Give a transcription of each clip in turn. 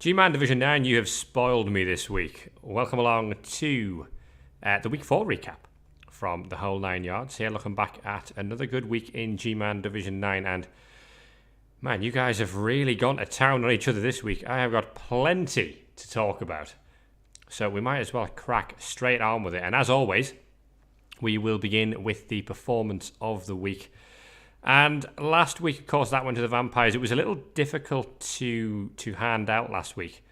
GMAN Division 9, you have spoiled me this week. Welcome along to the Week 4 recap from the whole 9 yards. Here looking back at another good week in GMAN Division 9. And man, you guys have really gone to town on each other this week. I have got plenty to talk about. So we might as well crack straight on with it. And as always, we will begin with the performance of the week. And last week, of course, that went to the Vampires. It was a little difficult to hand out last week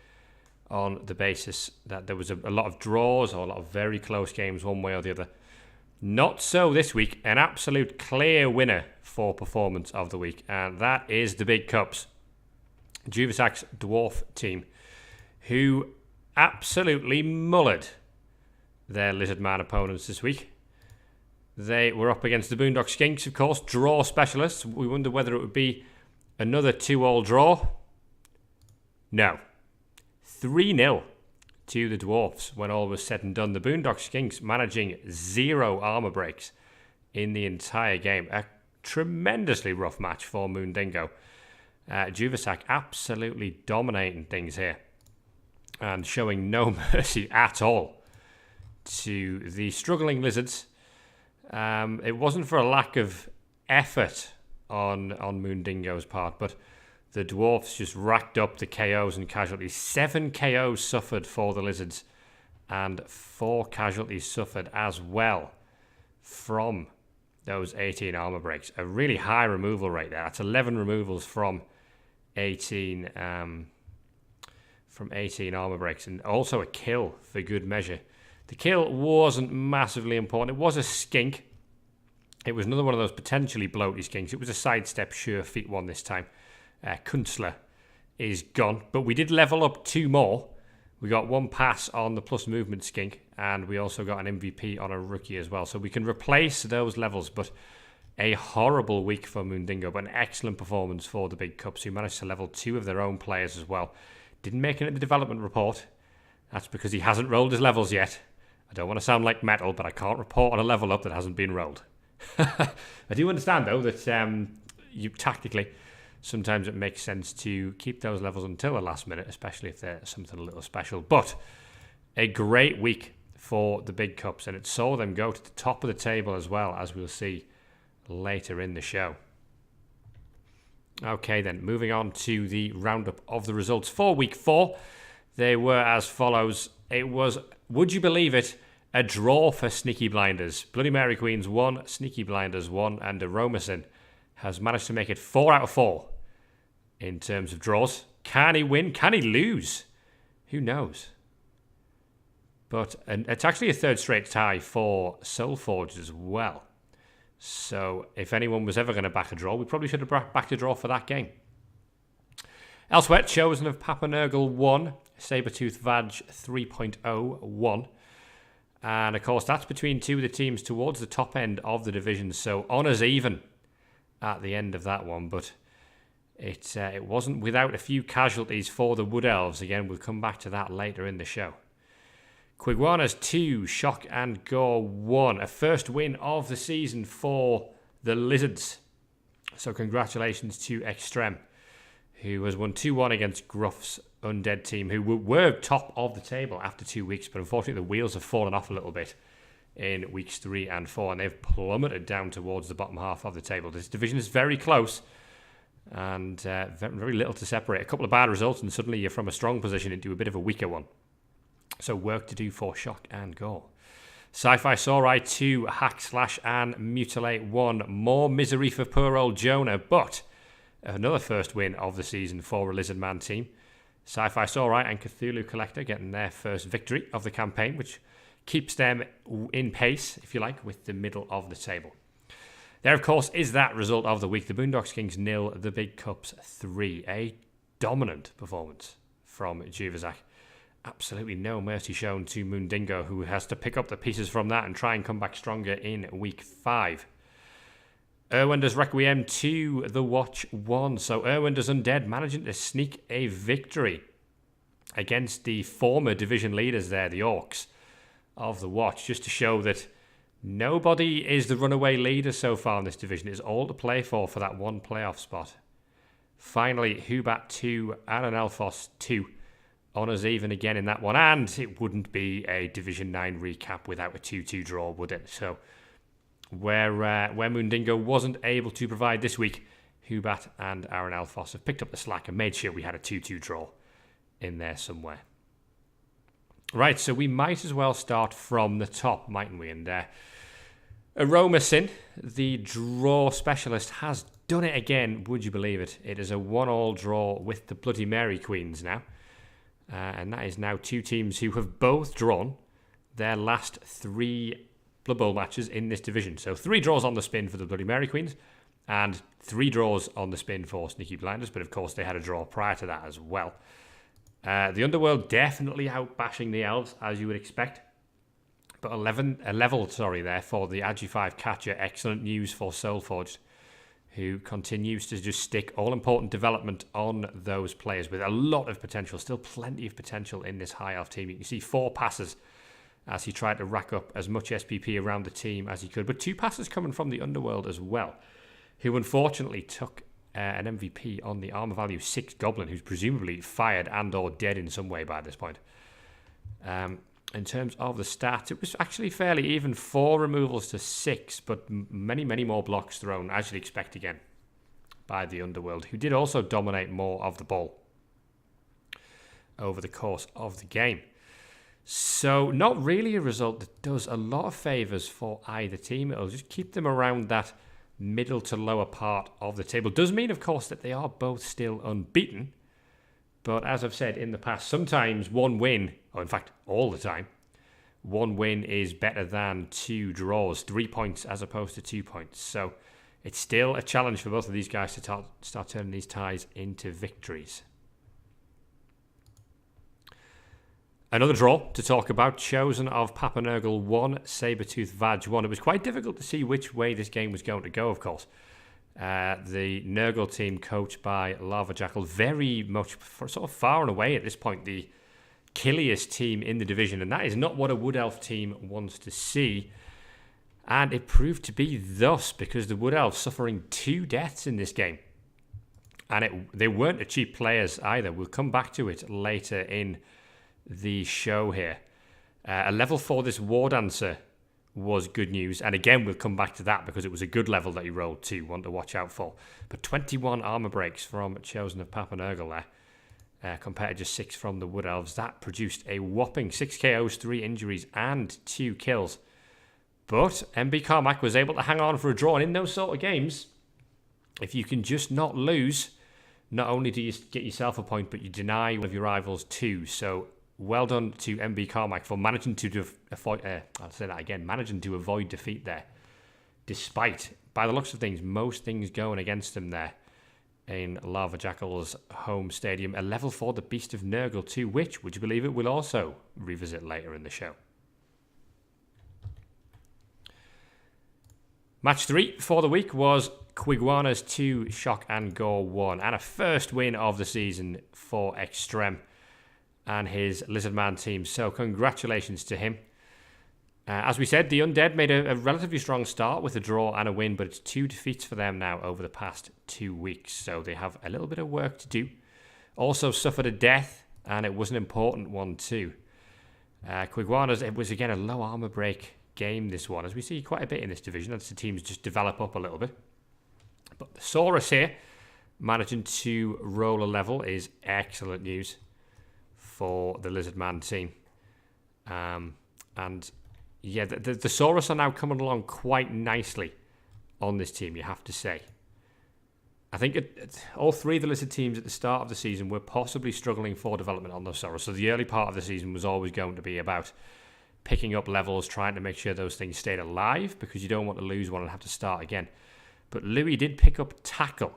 on the basis that there was a lot of draws or a lot of very close games one way or the other. Not so this week. An absolute clear winner for performance of the week. And that is the Big Cups. Juvasak's Dwarf team, who absolutely mullered their Lizardman opponents this week. They were up against the Boondock Skinks, of course, draw specialists. We wonder whether it would be another 2-all draw. No. 3-0 to the Dwarfs when all was said and done. The Boondock Skinks managing 0 armor breaks in the entire game. A tremendously rough match for Moondingo. Juvasak absolutely dominating things here and showing no mercy at all to the struggling Lizards. It wasn't for a lack of effort on Moondingo's part, but the Dwarfs just racked up the KOs and casualties. 7 KOs suffered for the Lizards and 4 casualties suffered as well from those 18 armor breaks. A really high removal rate there. That's 11 removals from 18 armor breaks, and also a kill for good measure. The kill wasn't massively important. It was a skink. It was another one of those potentially bloaty skinks. It was a sidestep sure feet one this time. Kunstler is gone. But we did level up 2 more. We got 1 pass on the plus movement skink, and we also got an MVP on a rookie as well. So we can replace those levels, but a horrible week for Moondingo, but an excellent performance for the Big Cups, who managed to level 2 of their own players as well. Didn't make it in the development report. That's because he hasn't rolled his levels yet. I don't want to sound like metal, but I can't report on a level up that hasn't been rolled. I do understand, though, that you tactically, sometimes it makes sense to keep those levels until the last minute, especially if they're something a little special. But a great week for the Big Cups, and it saw them go to the top of the table as well, as we'll see later in the show. Okay, then, moving on to the roundup of the results for Week 4. They were as follows. It was, would you believe it, a draw for Sneaky Blinders. Bloody Mary Queens 1, Sneaky Blinders 1, and Aromasin has managed to make it 4 out of 4 in terms of draws. Can he win? Can he lose? Who knows? But it's actually a 3rd straight tie for Soulforged as well. So if anyone was ever going to back a draw, we probably should have backed a draw for that game. Elsewhere, Chosen of Papanurgle 1, Sabertooth Vag 3.0 1. And of course, that's between 2 of the teams towards the top end of the division. So honours even at the end of that one. But it wasn't without a few casualties for the Wood Elves. Again, we'll come back to that later in the show. Quiguanas 2, Shock and Gore 1. A first win of the season for the Lizards. So congratulations to Extreme, who has won 2-1 against Gruff's Undead team, who were top of the table after 2 weeks, but unfortunately the wheels have fallen off a little bit in weeks 3 and 4, and they've plummeted down towards the bottom half of the table. This division is very close, and very little to separate. A couple of bad results, and suddenly you're from a strong position into a bit of a weaker one. So work to do for Shock and Gore. Sci-Fi Saurai 2, Hack Slash and Mutilate 1. More misery for poor old Jonah, but another first win of the season for a Lizardman team. Sci-Fi Saurai and Cthulhu Collector getting their first victory of the campaign, which keeps them in pace, if you like, with the middle of the table. There, of course, is that result of the week. The Boondock Kings 0, the Big Cups 3. A dominant performance from Juvasak. Absolutely no mercy shown to Moondingo, who has to pick up the pieces from that and try and come back stronger in Week 5. Erwender's Requiem 2, The Watch 1. So Erwender's Undead managing to sneak a victory against the former division leaders there, the Orcs of The Watch, just to show that nobody is the runaway leader so far in this division. It's all to play for that one playoff spot. Finally, Hubat 2 and an Elfos 2 honours even again in that one. And it wouldn't be a Division 9 recap without a 2-2 draw, would it? So where Mundingo wasn't able to provide this week, Hubat and Aaron Alfos have picked up the slack and made sure we had a 2-2 draw in there somewhere. Right, so we might as well start from the top, mightn't we? And Aromasin, the draw specialist, has done it again. Would you believe it? It is a 1-1 draw with the Bloody Mary Queens now. And that is now two teams who have both drawn their last 3 Blood Bowl matches in this division. So 3 draws on the spin for the Bloody Mary Queens and 3 draws on the spin for Sneaky Blinders. But of course, they had a draw prior to that as well. The Underworld definitely outbashing the Elves, as you would expect. But a level there for the Agi5 catcher. Excellent news for Soulforged, who continues to just stick all-important development on those players with a lot of potential. Still plenty of potential in this High Elf team. You can see 4 passes as he tried to rack up as much SPP around the team as he could. But 2 passes coming from the Underworld as well, who unfortunately took an MVP on the armor value 6 Goblin, who's presumably fired and or dead in some way by this point. In terms of the stats, it was actually fairly even. 4 removals to 6, but many, many more blocks thrown, as you'd expect again, by the Underworld, who did also dominate more of the ball over the course of the game. So not really a result that does a lot of favours for either team. It'll just keep them around that middle to lower part of the table. Does mean, of course, that they are both still unbeaten. But as I've said in the past, sometimes 1 win, or in fact all the time, 1 win is better than 2 draws, 3 points as opposed to 2 points. So it's still a challenge for both of these guys to start turning these ties into victories. Another draw to talk about, Chosen of Papanergal 1, Sabertooth Vaj 1. It was quite difficult to see which way this game was going to go, of course. The Nurgle team, coached by Lava Jackal, very much sort of far and away at this point the killiest team in the division, and that is not what a Wood Elf team wants to see. And it proved to be thus, because the Wood Elves suffering 2 deaths in this game. And they weren't the cheap players either. We'll come back to it later in the show here. A level 4 this War Dancer was good news, and again we'll come back to that because it was a good level that he rolled too, one to watch out for. But 21 armor breaks from Chosen of Papanergal there, compared to just 6 from the Wood Elves. That produced a whopping 6 KOs, 3 injuries and 2 kills. But MB Carmack was able to hang on for a draw, and in those sort of games, if you can just not lose, not only do you get yourself a point, but you deny one of your rivals 2. So well done to MB Carmack for managing to managing to avoid defeat there, despite, by the looks of things, most things going against him there in Lava Jackal's home stadium. A level 4 the Beast of Nurgle 2, which, would you believe it, we'll also revisit later in the show. Match 3 for the week was Quiguanas 2, Shock and Gore 1, and a first win of the season for Extreme and his Lizardman team. So congratulations to him. As we said, the Undead made a relatively strong start with a draw and a win, but it's 2 defeats for them now over the past 2 weeks. So they have a little bit of work to do. Also suffered a death, and it was an important one too. Quiguanas, it was again a low armor break game, this one, as we see quite a bit in this division as the teams just develop up a little bit. But the Saurus here, managing to roll a level, is excellent news for the Lizardman team. And yeah, the Saurus are now coming along quite nicely on this team, you have to say. I think all 3 of the Lizard teams at the start of the season were possibly struggling for development on those Saurus. So the early part of the season was always going to be about picking up levels, trying to make sure those things stayed alive, because you don't want to lose one and have to start again. But Louis did pick up Tackle,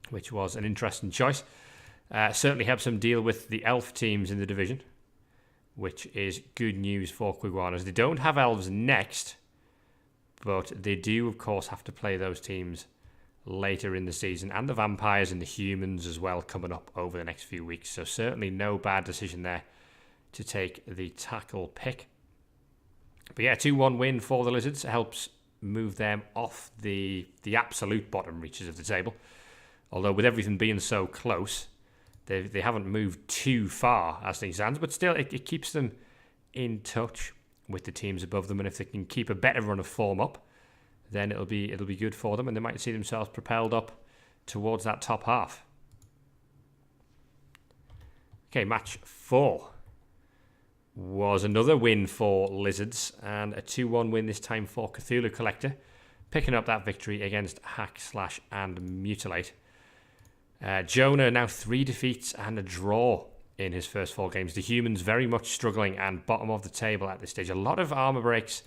which was an interesting choice. Certainly helps him deal with the elf teams in the division, which is good news for Quiguanas. They don't have elves next, but they do, of course, have to play those teams later in the season, and the vampires and the humans as well coming up over the next few weeks. So certainly no bad decision there to take the Tackle pick. But yeah, 2-1 win for the Lizards helps move them off the absolute bottom reaches of the table. Although with everything being so close, They haven't moved too far as things stand, but still it keeps them in touch with the teams above them, and if they can keep a better run of form up, then it'll be good for them, and they might see themselves propelled up towards that top half. Okay, match 4 was another win for Lizards, and a 2-1 win this time for Cthulhu Collector, picking up that victory against Hack, Slash and Mutilate. Jonah now 3 defeats and a draw in his first 4 games. The Humans very much struggling and bottom of the table at this stage. A lot of armor breaks,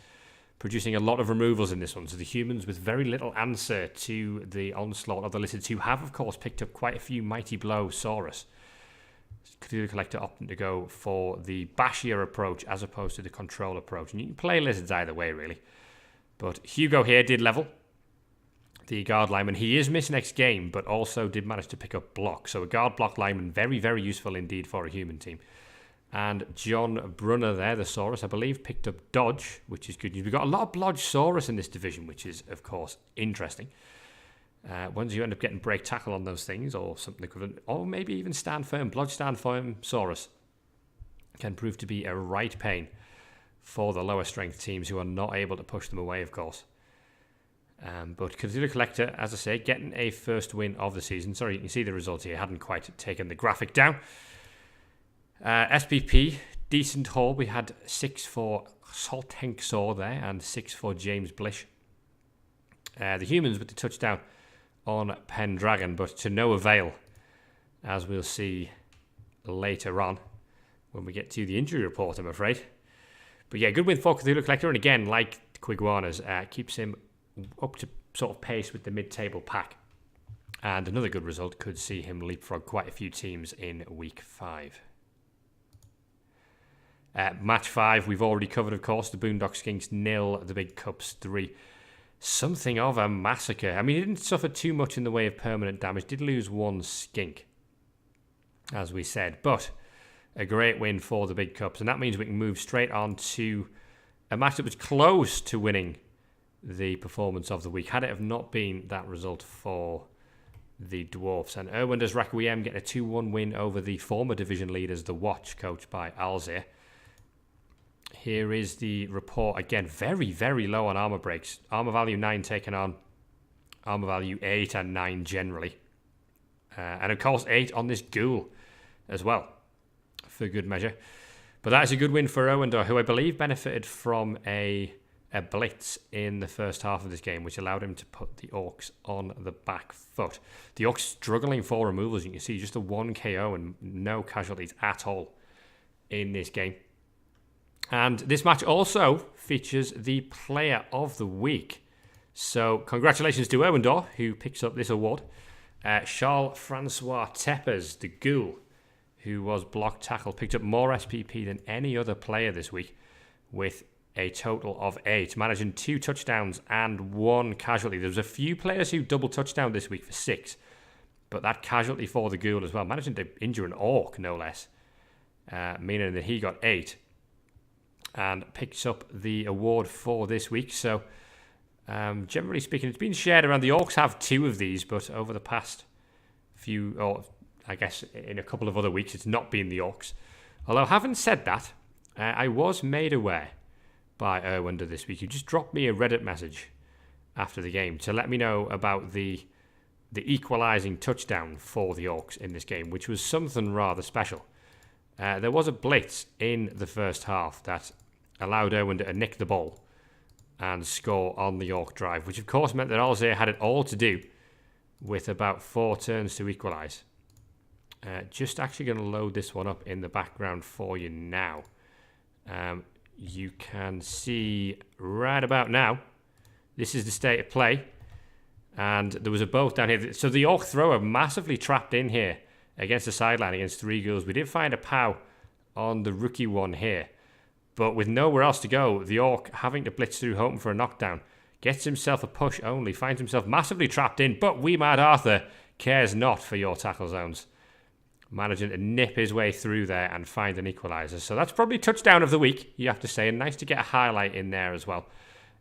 producing a lot of removals in this one. So the Humans with very little answer to the onslaught of the Lizards, who have, of course, picked up quite a few Mighty Blow Saurus. Cthulhu Collector opting to go for the bashier approach as opposed to the control approach. And you can play Lizards either way, really. But Hugo here did level the guard lineman. He is missed next game, but also did manage to pick up block. So a guard block lineman, very, very useful indeed for a human team. And John Brunner there, the Saurus, I believe, picked up dodge, which is good news. We've got a lot of Blodge Saurus in this division, which is, of course, interesting. Once you end up getting break tackle on those things, or something equivalent, or maybe even stand firm, Blodge stand firm Saurus can prove to be a right pain for the lower strength teams who are not able to push them away, of course. But Cthulhu Collector, as I say, getting a first win of the season. Sorry, you can see the results here. I hadn't quite taken the graphic down. SPP, decent haul. We had 6 for Saltank Saw there and 6 for James Blish. The Humans with the touchdown on Pendragon, but to no avail, as we'll see later on when we get to the injury report, I'm afraid. But yeah, good win for Cthulhu Collector, and again, like Quiguana's, keeps him up to sort of pace with the mid-table pack. And another good result could see him leapfrog quite a few teams in week 5. Match 5, we've already covered, of course. The Boondock Skinks 0, the Big Cups 3. Something of a massacre. I mean, he didn't suffer too much in the way of permanent damage. Did lose 1 skink, as we said. But a great win for the Big Cups. And that means we can move straight on to a match that was close to winning the performance of the week, had it have not been that result for the Dwarfs. And Erwinder's Requiem get a 2-1 win over the former division leaders, the Watch, coached by Alzir. Here is the report. Again, very, very low on armor breaks. Armor value 9 taken on. Armor value 8 and 9 generally. And of course 8 on this Ghoul as well, for good measure. But that is a good win for Erwinder, who I believe benefited from a blitz in the first half of this game, which allowed him to put the Orcs on the back foot. The Orcs struggling for removals. You can see just a 1 KO and no casualties at all in this game. And this match also features the Player of the Week. So congratulations to Erwinder, who picks up this award. Charles-Francois Teppers, the Ghoul, who was block tackle, picked up more SPP than any other player this week, with a total of 8, managing 2 touchdowns and 1 casualty. There was a few players who double touchdown this week for 6, but that casualty for the Ghoul as well, managing to injure an Orc, no less, meaning that he got 8 and picks up the award for this week. So, generally speaking, it's been shared around. The Orcs have 2 of these, but over the past few, or I guess in a couple of other weeks, it's not been the Orcs. Although, having said that, I was made aware by Erwinder this week. He just dropped me a Reddit message after the game to let me know about the equalising touchdown for the Orcs in this game, which was something rather special. There was a blitz in the first half that allowed Erwinder to nick the ball and score on the Orc drive, which of course meant that Alzir had it all to do with about 4 turns to equalise. Just actually going to load this one up in the background for you now. You can see right about now, this is the state of play, and there was a boat down here. So the Orc thrower massively trapped in here against the sideline against 3 Ghouls. We did find a POW on the rookie one here, but with nowhere else to go, the Orc having to blitz through hoping for a knockdown, gets himself a push only, finds himself massively trapped in, but Wee Mad Arthur cares not for your tackle zones, managing to nip his way through there and find an equaliser. So that's probably touchdown of the week, you have to say, and nice to get a highlight in there as well.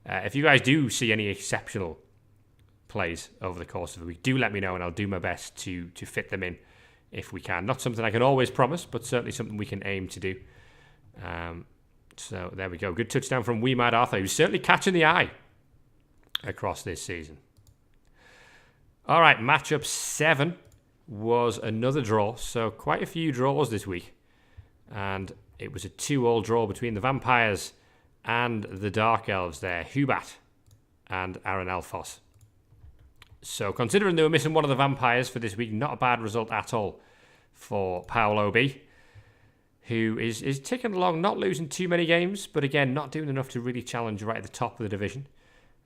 If you guys do see any exceptional plays over the course of the week, do let me know and I'll do my best to fit them in if we can. Not something I can always promise, but certainly something we can aim to do. So there we go. Good touchdown from Wee Mad Arthur, who's certainly catching the eye across this season. All right, matchup 7 was another draw. So quite a few draws this week. And it was a 2-all draw between the Vampires and the Dark Elves there, Hubat and Aaron Alphos. So considering they were missing one of the Vampires for this week, not a bad result at all for Paolo B, who is ticking along, not losing too many games, but again, not doing enough to really challenge right at the top of the division.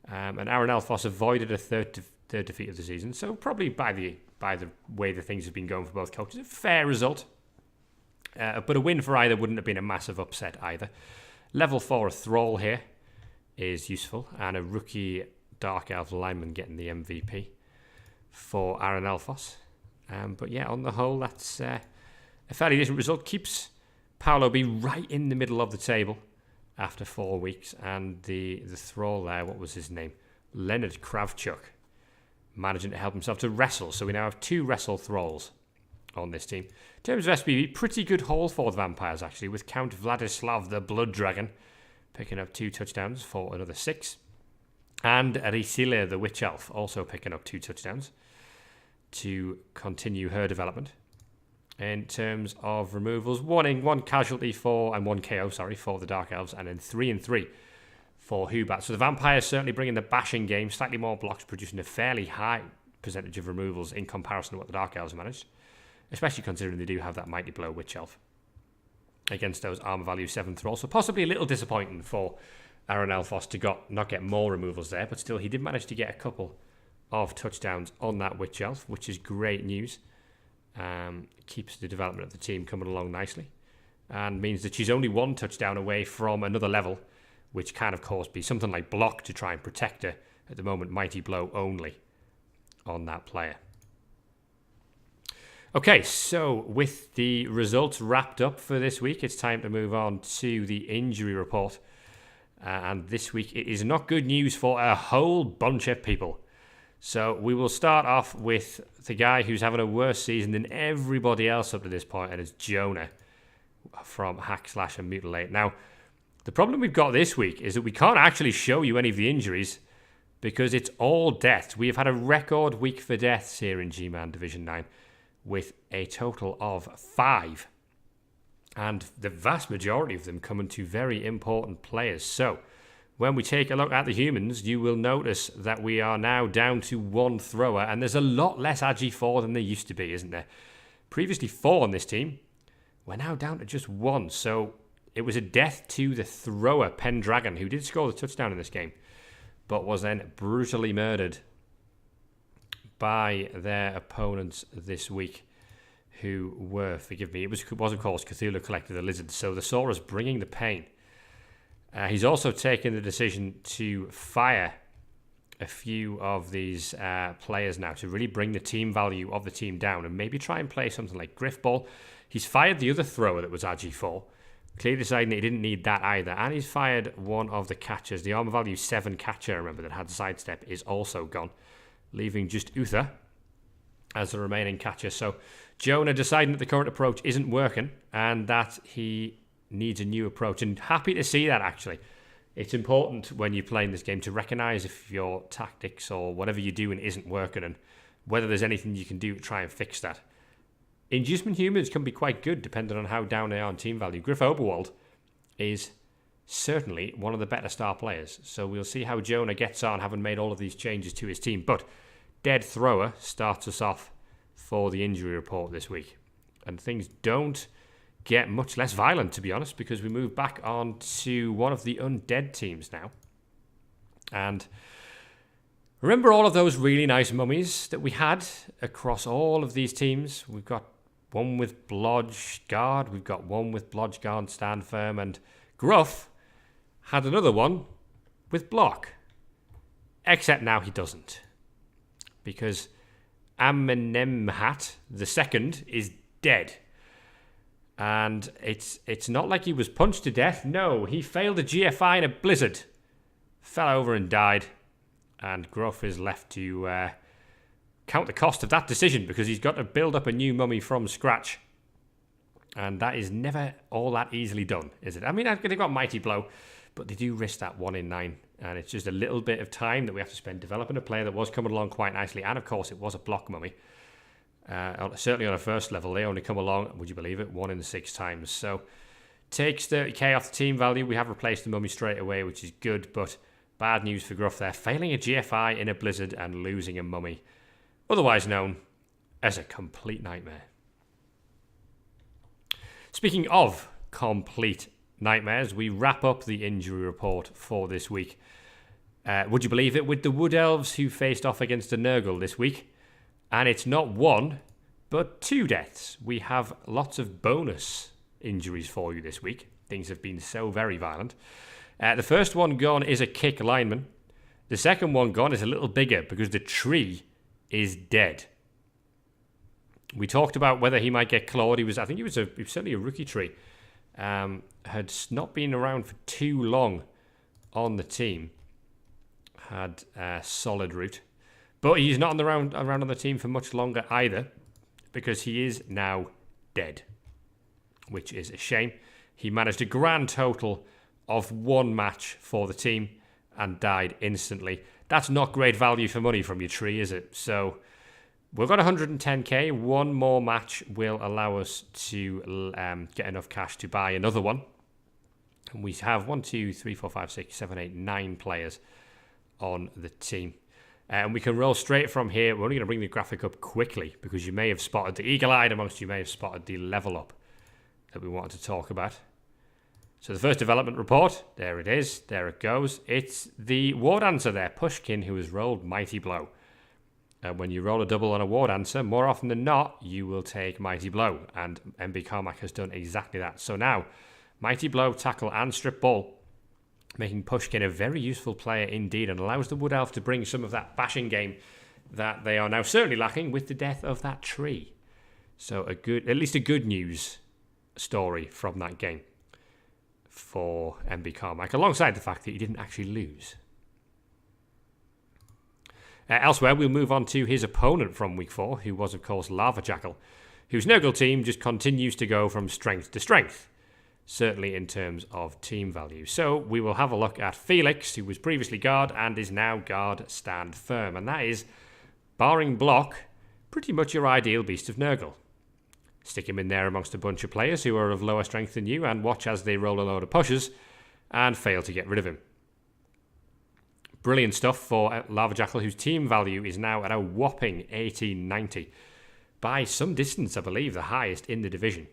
And Aaron Alphos avoided a third defeat of the season, so probably by the way the things have been going for both coaches, a fair result. But a win for either wouldn't have been a massive upset either. Level 4, a Thrall here is useful, and a rookie Dark Elf lineman getting the MVP for Aaron Alphos. But yeah, on the whole, that's a fairly decent result. Keeps Paolo B right in the middle of the table after 4 weeks. And the Thrall there, what was his name? Leonard Kravchuk, managing to help himself to wrestle. So we now have 2 wrestle Thralls on this team. In terms of SPV, pretty good haul for the Vampires, actually, with Count Vladislav the Blood Dragon picking up 2 touchdowns for another 6. And Risile the Witch Elf also picking up 2 touchdowns to continue her development. In terms of removals, 1 casualty and 1 KO, for the Dark Elves, and then 3 and 3 for Hubat. So the Vampires certainly bringing the bashing game, slightly more blocks, producing a fairly high percentage of removals in comparison to what the Dark Elves managed, especially considering they do have that Mighty Blow Witch Elf against those armor value 7 Thralls. So possibly a little disappointing for Aaron Alphos to not get more removals there, but still he did manage to get a couple of touchdowns on that Witch Elf, which is great news. Keeps the development of the team coming along nicely, and means that she's only 1 touchdown away from another level, which can of course be something like block to try and protect her. At the moment, Mighty Blow only on that player. Okay, so with the results wrapped up for this week, it's time to move on to the injury report. And this week it is not good news for a whole bunch of people. So we will start off with the guy who's having a worse season than everybody else up to this point, and it's Jonah from Hack Slash and Mutilate. Now, the problem we've got this week is that we can't actually show you any of the injuries because it's all deaths. We have had a record week for deaths here in GMAN Division 9 with a total of 5. And the vast majority of them coming to very important players. So, when we take a look at the humans, you will notice that we are now down to 1 thrower, and there's a lot less Agi4 than there used to be, isn't there? Previously 4 on this team, we're now down to just 1. So, it was a death to the thrower, Pendragon, who did score the touchdown in this game, but was then brutally murdered by their opponents this week, who were, forgive me, it was of course Cthulhu Collector the Lizard. So the Saurus bringing the pain. He's also taken the decision to fire a few of these players now to really bring the team value of the team down and maybe try and play something like Griffball. He's fired the other thrower that was Agi4, clearly deciding that he didn't need that either. And he's fired one of the catchers. The armor value 7 catcher, remember, that had sidestep is also gone, leaving just Uther as the remaining catcher. So Jonah deciding that the current approach isn't working and that he needs a new approach. And happy to see that, actually. It's important when you're playing this game to recognise if your tactics or whatever you're doing isn't working and whether there's anything you can do to try and fix that. Inducement humans can be quite good depending on how down they are on team value. Griff Oberwald is certainly one of the better star players. So we'll see how Jonah gets on having made all of these changes to his team. But Dead Thrower starts us off for the injury report this week. And things don't get much less violent, to be honest, because we move back on to one of the undead teams now. And remember all of those really nice mummies that we had across all of these teams? We've got one with Blodgard, we've got one with Blodgard, Stand Firm, and Gruff had another one with Block. Except now he doesn't. Because Amenemhat II is dead. And it's not like he was punched to death. No, he failed a GFI in a blizzard. Fell over and died. And Gruff is left to count the cost of that decision, because he's got to build up a new mummy from scratch. And that is never all that easily done, is it? I mean, they've got Mighty Blow, but they do risk that 1 in 9. And it's just a little bit of time that we have to spend developing a player that was coming along quite nicely. And, of course, it was a block mummy. Certainly on a first level, they only come along, would you believe it, 1 in 6 times. So, takes 30k off the team value. We have replaced the mummy straight away, which is good, but bad news for Gruff there. Failing a GFI in a blizzard and losing a mummy, otherwise known as a complete nightmare. Speaking of complete nightmares, we wrap up the injury report for this week. Would you believe it, with the Wood Elves who faced off against the Nurgle this week? And it's not 1, but 2 deaths. We have lots of bonus injuries for you this week. Things have been so very violent. The first one gone is a kick lineman. The second one gone is a little bigger because the tree is dead. We talked about whether he might get clawed. I think he was certainly a rookie tree. Had not been around for too long on the team. Had a solid route. But he's not around on the team for much longer either, because he is now dead, which is a shame. He managed a grand total of 1 match for the team and died instantly. That's not great value for money from your tree, is it? So we've got 110k. 1 more match will allow us to get enough cash to buy another one. And we have 1, 2, 3, 4, 5, 6, 7, 8, 9 players on the team. And we can roll straight from here. We're only going to bring the graphic up quickly because you may have spotted, the eagle-eyed amongst you may have spotted the level up that we wanted to talk about. So the first development report, there it is, there it goes. It's the ward answer there, Pushkin, who has rolled Mighty Blow. When you roll a double on a ward answer, more often than not, you will take Mighty Blow. And MB Carmack has done exactly that. So now, Mighty Blow, tackle and strip ball, making Pushkin a very useful player indeed, and allows the Wood Elf to bring some of that bashing game that they are now certainly lacking with the death of that tree. So at least a good news story from that game for MB Carmack, alongside the fact that he didn't actually lose. Elsewhere, we'll move on to his opponent from week 4, who was, of course, Lava Jackal, whose Nurgle team just continues to go from strength to strength, certainly in terms of team value. So we will have a look at Felix, who was previously guard and is now guard stand firm. And that is, barring block, pretty much your ideal beast of Nurgle. Stick him in there amongst a bunch of players who are of lower strength than you and watch as they roll a load of pushes and fail to get rid of him. Brilliant stuff for Lava Jackal, whose team value is now at a whopping 1890. By some distance, I believe, the highest in the division.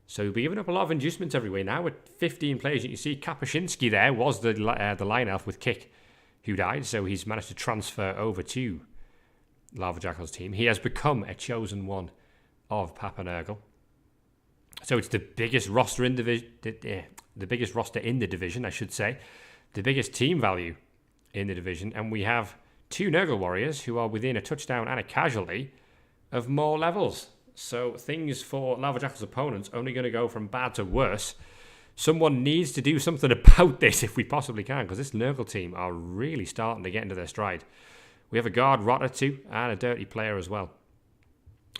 So you'll be giving up a lot of inducements everywhere. Now with 15 players, you can see Kapuscinski there was the line elf with Kick who died. So he's managed to transfer over to Lava Jackal's team. He has become a chosen one of Papa Nurgle. So it's the biggest roster in the biggest roster in the division, I should say. The biggest team value in the division. And we have 2 Nurgle warriors who are within a touchdown and a casualty of more levels. So things for Lava Jackal's opponents only going to go from bad to worse. Someone needs to do something about this if we possibly can, because this Nurgle team are really starting to get into their stride. We have a guard rotter too, and a dirty player as well.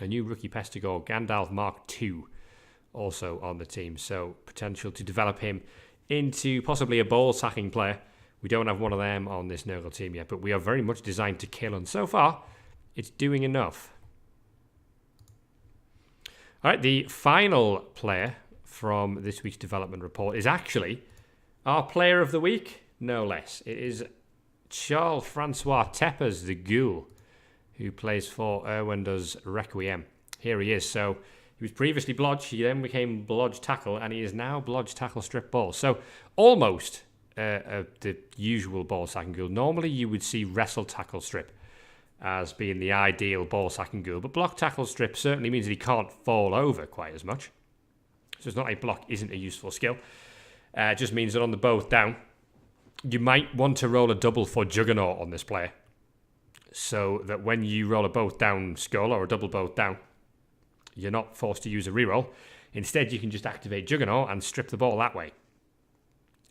A new rookie Pestigore, Gandalf Mark II, also on the team. So potential to develop him into possibly a ball-sacking player. We don't have one of them on this Nurgle team yet, but we are very much designed to kill, and so far, it's doing enough. All right, the final player from this week's development report is actually our player of the week, no less. It is Charles-Francois Tepers, the Ghoul, who plays for Erwinder's Requiem. Here he is. So he was previously Blodge, he then became Blodge Tackle, and he is now Blodge Tackle Strip Ball. So almost the usual ball sacking Ghoul. Normally you would see Wrestle Tackle Strip as being the ideal ball sacking Ghoul, but block tackle strip certainly means that he can't fall over quite as much. So it's not like block isn't a useful skill. It just means that on the both down, you might want to roll a double for Juggernaut on this player, so that when you roll a both down skull or a double both down, you're not forced to use a reroll. Instead, you can just activate Juggernaut and strip the ball that way.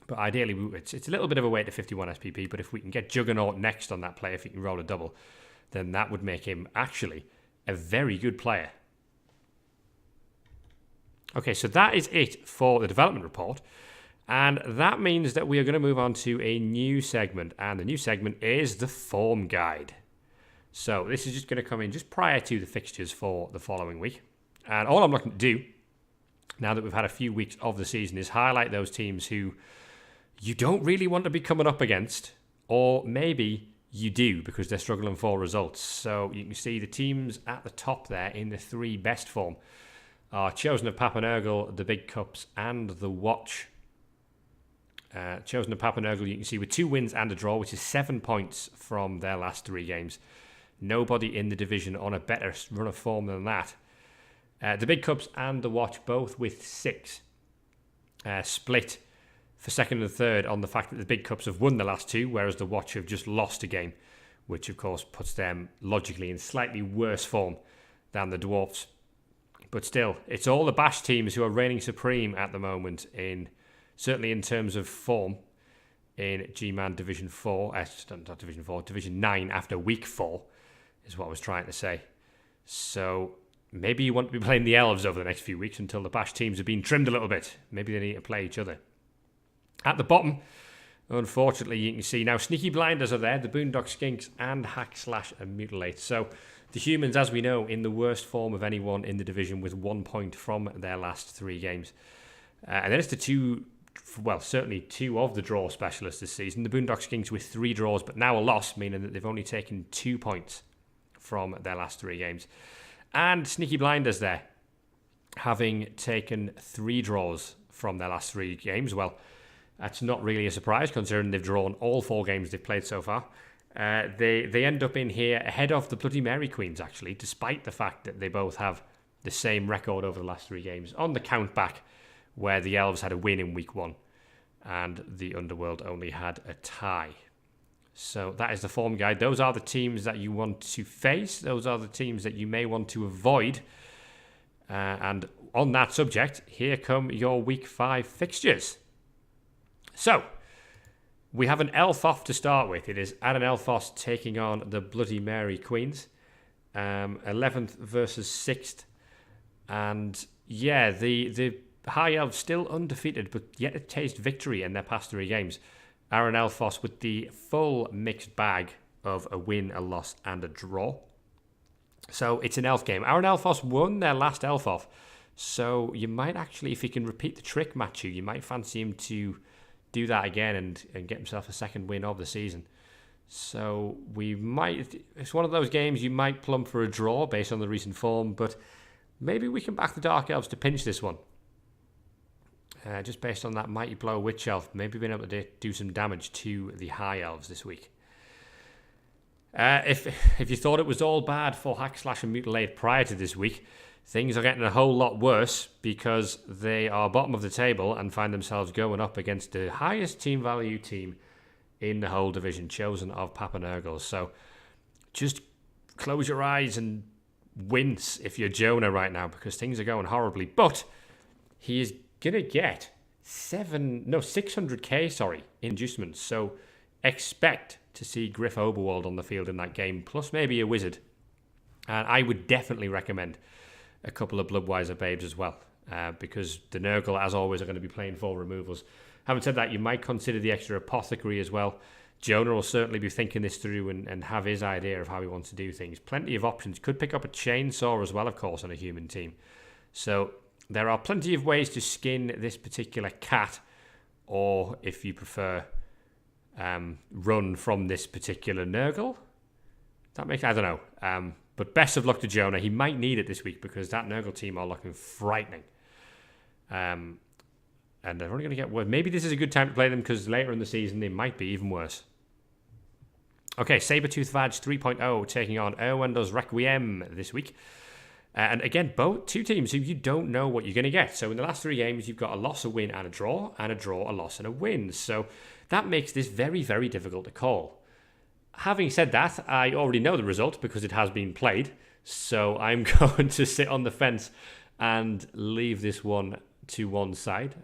But ideally, it's a little bit of a way to 51 SPP, but if we can get Juggernaut next on that player, if he can roll a double, then that would make him actually a very good player. Okay, so that is it for the development report. And that means that we are going to move on to a new segment. And the new segment is the form guide. So this is just going to come in just prior to the fixtures for the following week. And all I'm looking to do, now that we've had a few weeks of the season, is highlight those teams who you don't really want to be coming up against, or maybe you do because they're struggling for results. So you can see the teams at the top there in the 3 best form are Chosen of Papanergal, the Big Cups, and the Watch. Chosen of Papanergal, you can see with 2 wins and a draw, which is 7 points from their last 3 games. Nobody in the division on a better run of form than that. The Big Cups and the Watch both with 6. Split for second and third on the fact that the Big Cups have won the last 2, whereas the Watch have just lost a game, which of course puts them logically in slightly worse form than the Dwarfs. But still, it's all the Bash teams who are reigning supreme at the moment, certainly in terms of form, in GMAN Division 4, not Division 4, Division 9 after week 4, is what I was trying to say. So maybe you want to be playing the Elves over the next few weeks until the Bash teams have been trimmed a little bit. Maybe they need to play each other. At the bottom, unfortunately, you can see now Sneaky Blinders are there, the Boondock Skinks, and Hack Slash and Mutilate. So the Humans, as we know, in the worst form of anyone in the division with 1 point from their last 3 games. And then it's certainly 2 of the draw specialists this season. The Boondock Skinks with 3 draws, but now a loss, meaning that they've only taken 2 points from their last 3 games. And Sneaky Blinders there, having taken 3 draws from their last 3 games. Well, that's not really a surprise considering they've drawn all 4 games they've played so far. They end up in here ahead of the Bloody Mary Queens, actually, despite the fact that they both have the same record over the last 3 games. On the count back, where the Elves had a win in week 1 and the Underworld only had a tie. So that is the form guide. Those are the teams that you want to face. Those are the teams that you may want to avoid. And on that subject, here come your week 5 fixtures. So, we have an Elf-off to start with. It is Aran Elfos taking on the Bloody Mary Queens. 11th versus 6th. And yeah, the High Elves still undefeated, but yet to taste victory in their past 3 games. Aran Elfos with the full mixed bag of a win, a loss, and a draw. So it's an Elf game. Aran Elfos won their last Elf-off. So you might actually, if he can repeat the trick, Matthew, you might fancy him to do that again and get himself a second win of the season. So it's one of those games you might plump for a draw based on the recent form, but maybe we can back the Dark Elves to pinch this one. Just based on that mighty blow Witch Elf, maybe being able to do some damage to the High Elves this week. If you thought it was all bad for Hack Slash and Mutilate prior to this week, things are getting a whole lot worse because they are bottom of the table and find themselves going up against the highest team value team in the whole division, Chosen of Papanergal. So just close your eyes and wince if you're Jonah right now because things are going horribly. But he is going to get 600k, in inducements. So expect to see Griff Oberwald on the field in that game, plus maybe a Wizard. And I would definitely recommend a couple of Bloodweiser babes as well, because the Nurgle, as always, are going to be playing 4 removals. Having said that, you might consider the extra Apothecary as well. Jonah will certainly be thinking this through and have his idea of how he wants to do things. Plenty of options. Could pick up a Chainsaw as well, of course, on a human team. So there are plenty of ways to skin this particular cat, or if you prefer, run from this particular Nurgle. I don't know. But best of luck to Jonah. He might need it this week because that Nurgle team are looking frightening. And they're only going to get worse. Maybe this is a good time to play them because later in the season they might be even worse. Okay, Sabertooth Vag 3.0 taking on Erwendo's Requiem this week. And again, both 2 teams who you don't know what you're going to get. So in the last 3 games, you've got a loss, a win, and a draw, a loss, and a win. So that makes this very, very difficult to call. Having said that, I already know the result because it has been played. So I'm going to sit on the fence and leave this one to one side.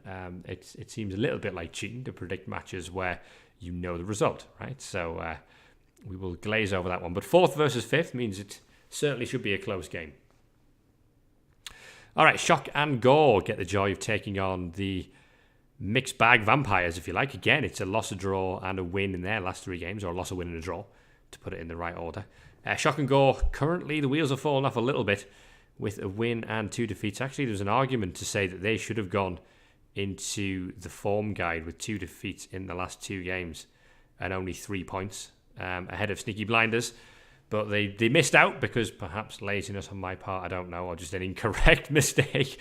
It seems a little bit like cheating to predict matches where you know the result, right? So we will glaze over that one. But 4th versus 5th means it certainly should be a close game. All right, Shock and Gore get the joy of taking on the mixed bag Vampires, if you like. Again, it's a loss, a draw, and a win in their last 3 games, or a loss, a win, and a draw, to put it in the right order. Shock and Gore, currently the wheels have fallen off a little bit with a win and 2 defeats. Actually, there's an argument to say that they should have gone into the form guide with 2 defeats in the last 2 games and only 3 points ahead of Sneaky Blinders. But they missed out because perhaps laziness on my part, I don't know, or just an incorrect mistake.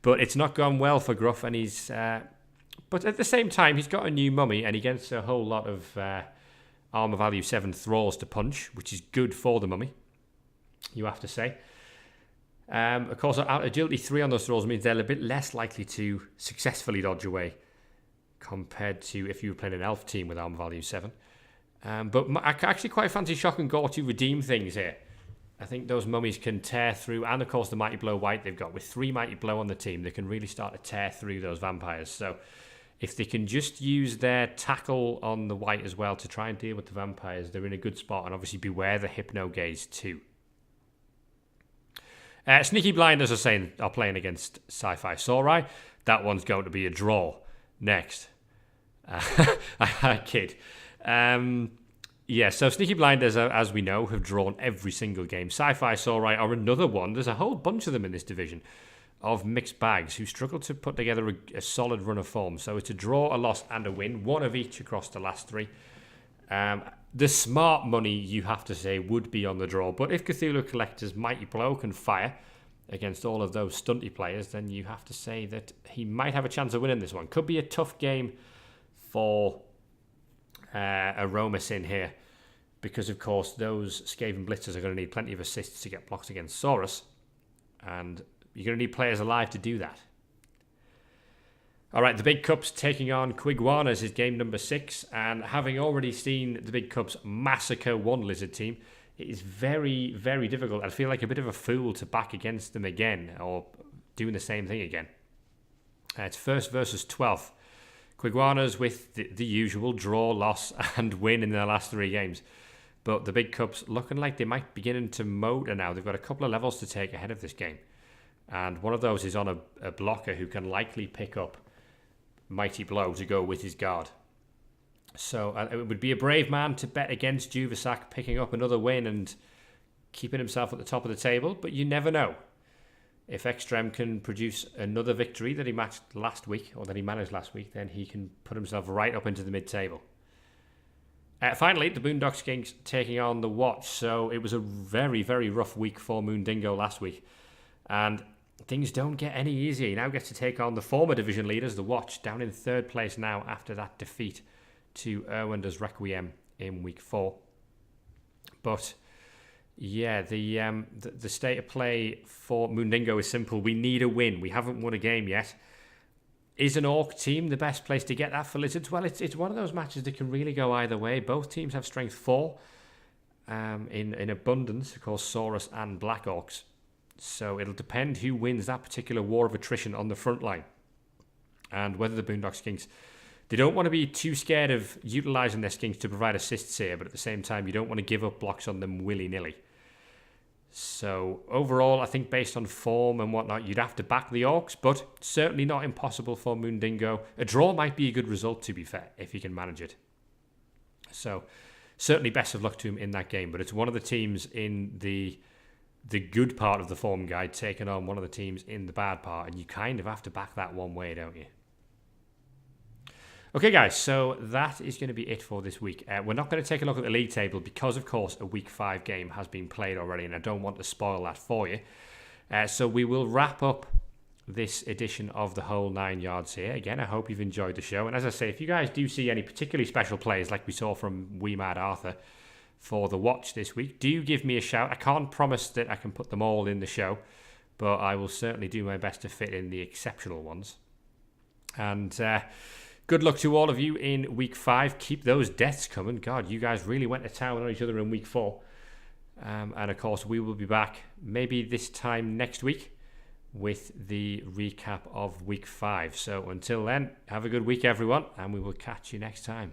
But it's not gone well for Gruff, and he's... but at the same time, he's got a new mummy, and he gets a whole lot of armor value 7 thralls to punch, which is good for the mummy, you have to say. Of course, agility 3 on those thralls means they're a bit less likely to successfully dodge away compared to if you were playing an elf team with armor value 7. But I actually quite fancy Shock and Gore to redeem things here. I think those mummies can tear through, and of course the Mighty Blow White they've got. With 3 Mighty Blow on the team, they can really start to tear through those vampires. So if they can just use their tackle on the White as well to try and deal with the vampires, they're in a good spot. And obviously beware the Hypno Gaze too. Sneaky Blinders are playing against Sci-Fi Saurai. That one's going to be a draw. Next. I kid. So Sneaky Blinders, as we know, have drawn every single game. Sci-Fi Saurai are another one. There's a whole bunch of them in this division of mixed bags who struggle to put together a solid run of form. So it's a draw, a loss, and a win. 1 of each across the last 3. The smart money, you have to say, would be on the draw. But if Cthulhu Collector's Mighty Blow can fire against all of those stunty players, then you have to say that he might have a chance of winning this one. Could be a tough game for Aromas in here, because of course those Skaven Blitzers are going to need plenty of assists to get blocks against Saurus, and you're going to need players alive to do that. Alright, the Big Cups taking on Quiguanas is game number 6, and having already seen the Big Cups massacre one Lizard team, it is very, very difficult. I feel like a bit of a fool to back against them again, or doing the same thing again. It's 1st versus 12th. Quiguanas with the usual draw, loss, and win in their last 3 games. But the Big Cups looking like they might be beginning to motor now. They've got a couple of levels to take ahead of this game. And one of those is on a blocker who can likely pick up Mighty Blow to go with his guard. So it would be a brave man to bet against Juvasac picking up another win and keeping himself at the top of the table. But you never know. If Extrem can produce another victory that he matched last week, or that he managed last week, then he can put himself right up into the mid-table. Finally, the Boondock Skinks taking on the Watch. So it was a very, very rough week for Moondingo last week. And things don't get any easier. He now gets to take on the former division leaders, the Watch, down in 3rd place now after that defeat to Erwander's Requiem in week 4. But yeah, the state of play for Moondingo is simple. We need a win. We haven't won a game yet. Is an Orc team the best place to get that for Lizards? Well, it's one of those matches that can really go either way. Both teams have strength 4 in abundance, of course, Saurus and Black Orcs. So it'll depend who wins that particular war of attrition on the front line. And whether the Boondock Skinks, they don't want to be too scared of utilising their Skinks to provide assists here, but at the same time, you don't want to give up blocks on them willy-nilly. So overall, I think based on form and whatnot, you'd have to back the Orcs, but certainly not impossible for Moondingo. A draw might be a good result, to be fair, if he can manage it. So certainly best of luck to him in that game, but it's one of the teams in the good part of the form guide taking on one of the teams in the bad part, and you kind of have to back that one way, don't you? Okay, guys, so that is going to be it for this week. We're not going to take a look at the league table because, of course, a week 5 game has been played already, and I don't want to spoil that for you. So we will wrap up this edition of the Whole 9 Yards here. Again, I hope you've enjoyed the show. And as I say, if you guys do see any particularly special plays like we saw from Wee Mad Arthur for the Watch this week, do give me a shout. I can't promise that I can put them all in the show, but I will certainly do my best to fit in the exceptional ones. And good luck to all of you in week 5. Keep those deaths coming. God, you guys really went to town on each other in week 4. And of course, we will be back maybe this time next week with the recap of week 5. So until then, have a good week, everyone, and we will catch you next time.